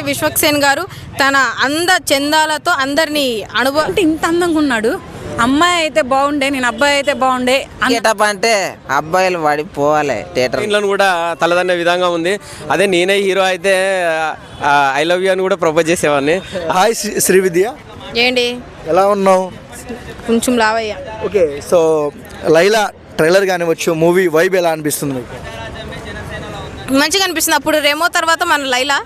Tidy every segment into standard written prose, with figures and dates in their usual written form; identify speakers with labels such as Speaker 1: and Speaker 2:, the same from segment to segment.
Speaker 1: విశ్వక్సేన్ గారు తన చందాలతో అందరినీ
Speaker 2: అంటే ఇంత అందంగా ఉన్నాడు. అమ్మాయి అయితే బాగుండే, నేను అబ్బాయి అయితే బాగుండే.
Speaker 3: గెటప్ అంటే అబ్బాయిలు పడిపోవాలి థియేటర్
Speaker 4: కూడా తలదన్నే విధంగా ఉంది. అదే నేనే హీరో అయితే ఐ లవ్ యూ అని కూడా ప్రపోజ్ చేసేవాడిని.
Speaker 5: హాయ్ శ్రీవిద్య,
Speaker 1: ఏంటి
Speaker 5: ఎలా ఉన్నావు?
Speaker 1: కొంచెం లావయ్యా.
Speaker 5: ఓకే, సో లైలా ట్రైలర్ కానివచ్చు, మూవీ వైబ్ ఎలా అనిపిస్తుంది మీకు?
Speaker 1: మంచిగా అనిపిస్తుంది. అప్పుడు రెమో తర్వాత మన లైలా.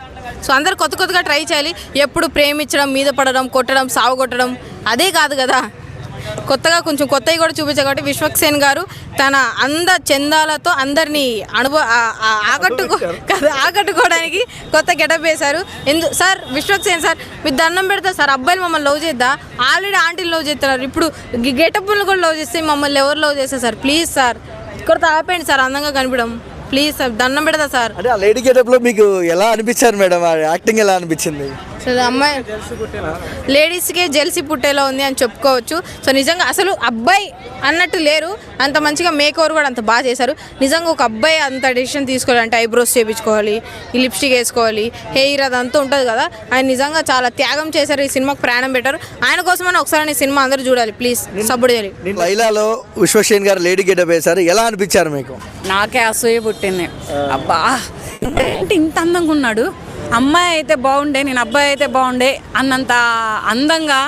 Speaker 1: సో అందరు కొత్తగా ట్రై చేయాలి. ఎప్పుడు ప్రేమించడం, మీద పడడం, కొట్టడం, సాగు కొట్టడం అదే కాదు కదా. కొత్తగా కొంచెం కొత్తవి కూడా చూపించారు కాబట్టి విశ్వక్సేన్ గారు తన చందాలతో అందరినీ ఆకట్టుకోవడానికి కొత్త గెటప్ వేశారు. సార్ విశ్వక్సేన్ సార్, మీరు దండం పెడతా సార్, అబ్బాయిలు మమ్మల్ని లవ్ చేద్దా? ఆల్రెడీ ఆంటీలు లవ్ చేస్తున్నారు, ఇప్పుడు గెటప్లు కూడా లవ్ చేస్తే మమ్మల్ని ఎవరు లవ్ చేస్తారు సార్? ప్లీజ్ సార్, కొత్త ఆపేయండి సార్, అందంగా కనిపించడం ప్లీజ్ సార్, దండం పెడతా సార్.
Speaker 5: అంటే ఆ లేడీ గెటప్లో మీకు ఎలా అనిపించారు మేడం? యాక్టింగ్ ఎలా అనిపించింది?
Speaker 1: అమ్మాయి లేడీస్కే జెల్సీ పుట్టేలా ఉంది అని చెప్పుకోవచ్చు. సో నిజంగా అసలు అబ్బాయి అన్నట్టు లేరు, అంత మంచిగా మేక్ ఓవర్ కూడా అంత బాగా చేశారు. నిజంగా ఒక అబ్బాయి అంత డెసిషన్ తీసుకోవాలంటే ఐబ్రోస్ చేయించుకోవాలి, ఈ లిప్స్టిక్ వేసుకోవాలి, హెయిర్ అదంతా ఉంటుంది కదా. ఆయన నిజంగా చాలా త్యాగం చేశారు, ఈ సినిమాకి ప్రాణం పెట్టారు. ఆయన కోసమని ఒకసారి ఈ సినిమా అందరూ చూడాలి ప్లీజ్, సపోర్ట్ చేయాలి.
Speaker 5: లైలాలో విశ్వక్సేన్ గారు లేడీ గెటప్ వేశారు, ఎలా అనిపించారు మీకు?
Speaker 2: నాకే అసూయ పుట్టింది. అబ్బా అంటే ఇంత అందంగా ఉన్నాడు. అమ్మాయి అయితే బాగుండే, నేను అబ్బాయి అయితే బాగుండే అన్నంత అందంగా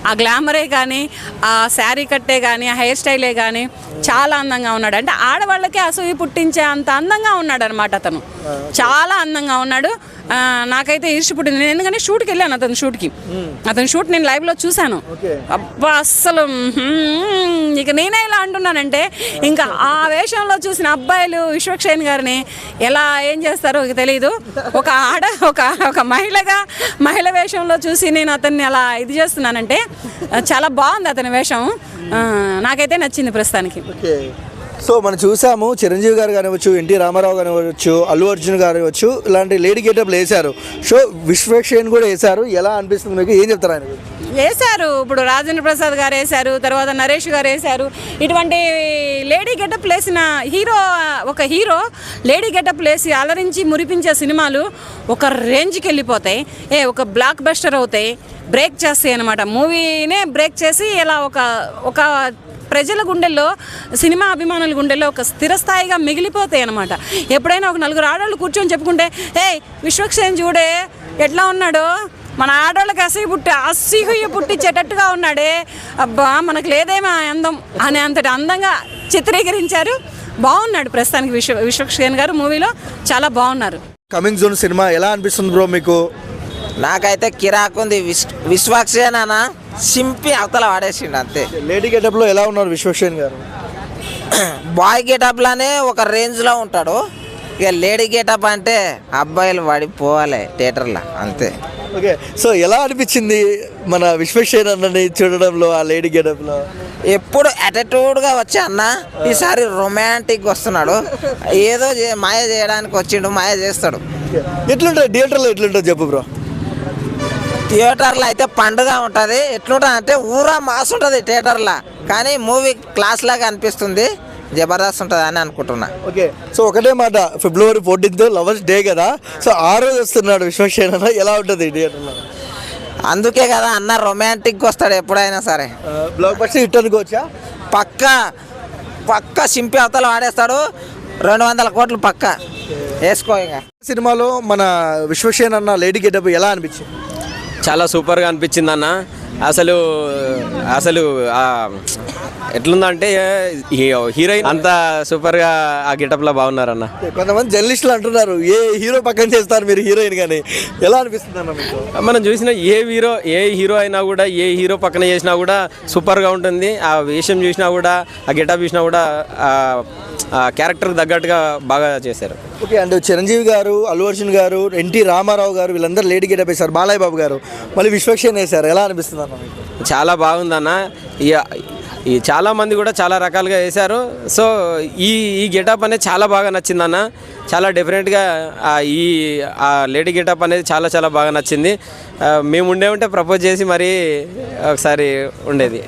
Speaker 2: ఆ గ్లామరే కానీ, ఆ శారీ కట్టే కానీ, ఆ హెయిర్ స్టైలే కానీ చాలా అందంగా ఉన్నాడు. అంటే ఆడవాళ్ళకే అసూయ పుట్టించే అంత అందంగా ఉన్నాడు అనమాట. అతను చాలా అందంగా ఉన్నాడు. నాకైతే ఈర్ష్య పుట్టింది. నేను ఎందుకంటే షూట్కి వెళ్ళాను, అతని షూట్ నేను లైవ్లో చూశాను. అబ్బా అస్సలు ఇక నేనే ఇలా అంటున్నానంటే ఇంకా ఆ వేషంలో చూసిన అబ్బాయిలు విశ్వక్సేన్ గారిని ఎలా ఏం చేస్తారో తెలియదు. ఒక మహిళ వేషంలో చూసి నేను అతన్ని అలా ఇది చేస్తున్నానంటే చాలా బాగుంది అతని వేషం. నాకైతే నచ్చింది ప్రస్తుతానికి.
Speaker 5: సో మనం చూసాము, చిరంజీవి గారు కానివచ్చు, ఎన్టీ రామారావు కానివచ్చు, అల్లు అర్జున్ కానివచ్చు, ఇలాంటి లేడీ గెటప్లు వేశారు. సో విశ్వక్సేన్ కూడా వేశారు, ఎలా అనిపిస్తుంది మీకు? ఏం చెప్తారు ఆయన?
Speaker 2: వేశారు, ఇప్పుడు రాజేంద్ర ప్రసాద్ గారు వేశారు, తర్వాత నరేష్ గారు వేశారు. ఇటువంటి లేడీ గెటప్ వేసిన హీరో లేడీ గెటప్ వేసి అలరించి మురిపించే సినిమాలు ఒక రేంజ్కి వెళ్ళిపోతాయి, ఒక బ్లాక్ బస్టర్ అవుతాయి, బ్రేక్ చేస్తాయి అనమాట. మూవీనే బ్రేక్ చేసి ఇలా ఒక ప్రజల గుండెల్లో, సినిమా అభిమానుల గుండెల్లో ఒక స్థిరస్థాయిగా మిగిలిపోతాయి అనమాట. ఎప్పుడైనా ఒక నలుగురు ఆడవాళ్ళు కూర్చొని చెప్పుకుంటే, విశ్వక్సేన్ చూడే ఎట్లా ఉన్నాడో, మన ఆడవాళ్ళకి అసూయ పుట్టించేటట్టుగా ఉన్నాడే, అబ్బా మనకు లేదేమో అందం అనే అంతటి అందంగా చిత్రీకరించారు. బాగున్నాడు ప్రస్తుతానికి విశ్వక్సేన్ గారు మూవీలో, చాలా బాగున్నారు.
Speaker 5: కమింగ్ జూన్ సినిమా ఎలా అనిపిస్తుంది బ్రో మీకు?
Speaker 3: నాకైతే కిరాకుంది. విశ్వక్సేన్ అన్న సింపి అవతల వాడేసిండు అంతే.
Speaker 5: లేడీ గెటప్లో ఎలా ఉన్నారు విశ్వక్సేన్ గారు?
Speaker 3: బాయ్ గెటప్లోనే ఒక రేంజ్లో ఉంటాడు, ఇక లేడీ గెటప్ అంటే అబ్బాయిలు పడిపోవాలి థియేటర్లో అంతే.
Speaker 5: ఓకే, సో ఎలా అనిపించింది మన విశ్వక్సేన్ అన్నని చూడడంలో ఆ లేడీ గెటప్లో?
Speaker 3: ఎప్పుడు యాటిట్యూడ్గా వచ్చి అన్న ఈసారి రొమాంటిక్ వస్తున్నాడు, ఏదో మాయ చేయడానికి వచ్చిండు, మాయ చేస్తాడు.
Speaker 5: ఎట్లుంటుంది థియేటర్లో? ఎట్లుంటుంది చెప్పు బ్రో?
Speaker 3: థియేటర్లో అయితే పండుగ ఉంటుంది. ఎట్లుంటుంది అంటే ఊరా మాస్ ఉంటుంది థియేటర్లో, కానీ మూవీ క్లాస్ లాగా అనిపిస్తుంది, జబర్దస్త్ ఉంటుంది అని అనుకుంటున్నా.
Speaker 5: ఓకే, సో ఒకటే మాట, February 14th లవర్స్ డే కదా, సో ఆ రోజు వస్తున్నాడు విశ్వక్సేన్ అన్న, ఎలా ఉంటుంది థియేటర్లో?
Speaker 3: అందుకే కదా అన్న రొమాంటిక్గా వస్తాడు ఎప్పుడైనా సరే.
Speaker 5: బ్లాక్ బస్టర్ హిట్ అనుకోవచ్చా?
Speaker 3: పక్క సింపి అవతల వాడేస్తాడు, 200 కోట్లు పక్క వేసుకో. ఇక
Speaker 5: సినిమాలో మన విశ్వక్సేన్ అన్న లేడీ గెటప్ ఎలా అనిపించింది?
Speaker 4: చాలా సూపర్గా అనిపించింది అన్న. అసలు ఎట్లుందంటే హీరోయిన్ అంత సూపర్గా ఆ గెటప్లో బాగున్నారన్న.
Speaker 5: కొంతమంది జర్నలిస్టులు అంటున్నారు, ఏ హీరో పక్కన చేస్తారు మీరు హీరోయిన్ కానీ, ఎలా అనిపిస్తుంది అన్న మీకు?
Speaker 4: మనం చూసిన ఏ హీరో అయినా కూడా, ఏ హీరో పక్కన చేసినా కూడా సూపర్గా ఉంటుంది. ఆ వేషం చూసినా కూడా, ఆ గెటప్ చూసినా కూడా క్యారెక్టర్కి తగ్గట్టుగా బాగా చేశారు.
Speaker 5: ఓకే, అండ్ చిరంజీవి గారు, అల్లు అర్జున్ గారు, ఎన్టీ రామారావు గారు వీళ్ళందరూ లేడీ గెటప్ వేశారు, బాలయ్య బాబు గారు మళ్ళీ విశ్వక్సేన్ వేశారు, ఎలా అనిపిస్తుంది అన్న మీకు?
Speaker 4: చాలా బాగుందన్న. ఈ చాలామంది కూడా చాలా రకాలుగా వేశారు. సో ఈ గెటప్ అనేది చాలా బాగా నచ్చిందన్న. చాలా డిఫరెంట్గా ఆ లేడీ గెటప్ అనేది చాలా బాగా నచ్చింది. మేము ఉంటే ప్రపోజ్ చేసి మరీ ఒకసారి ఉండేది.